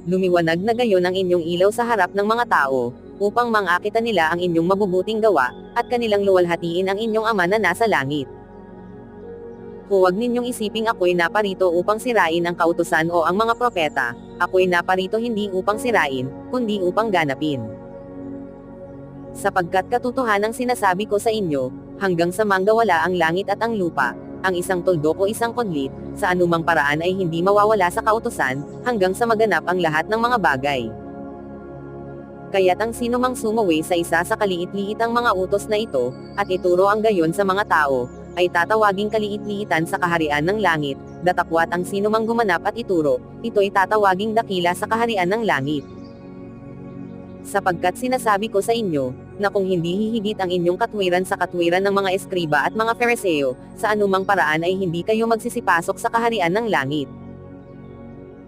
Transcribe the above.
Lumiwanag na gayon ang inyong ilaw sa harap ng mga tao, upang mangakita nila ang inyong mabubuting gawa, at kanilang luwalhatiin ang inyong Ama na nasa langit. Huwag ninyong isiping ako'y naparito upang sirain ang kautusan o ang mga propeta, ako'y naparito hindi upang sirain, kundi upang ganapin. Sapagkat katotohanang sinasabi ko sa inyo, hanggang sa manggawala ang langit at ang lupa, ang isang tuldok o isang kudlit, sa anumang paraan ay hindi mawawala sa kautusan, hanggang sa maganap ang lahat ng mga bagay. Kaya't ang sinumang sumuwi sa isa sa kaliit-liitang mga utos na ito, at ituro ang gayon sa mga tao, ay tatawaging kaliit-liitan sa kaharian ng langit, datapwat ang sinumang gumanap at ituro, ito'y tatawaging dakila sa kaharian ng langit. Sapagkat sinasabi ko sa inyo, na kung hindi hihigit ang inyong katwiran sa katwiran ng mga eskriba at mga Fariseo, sa anumang paraan ay hindi kayo magsisipasok sa kaharian ng langit.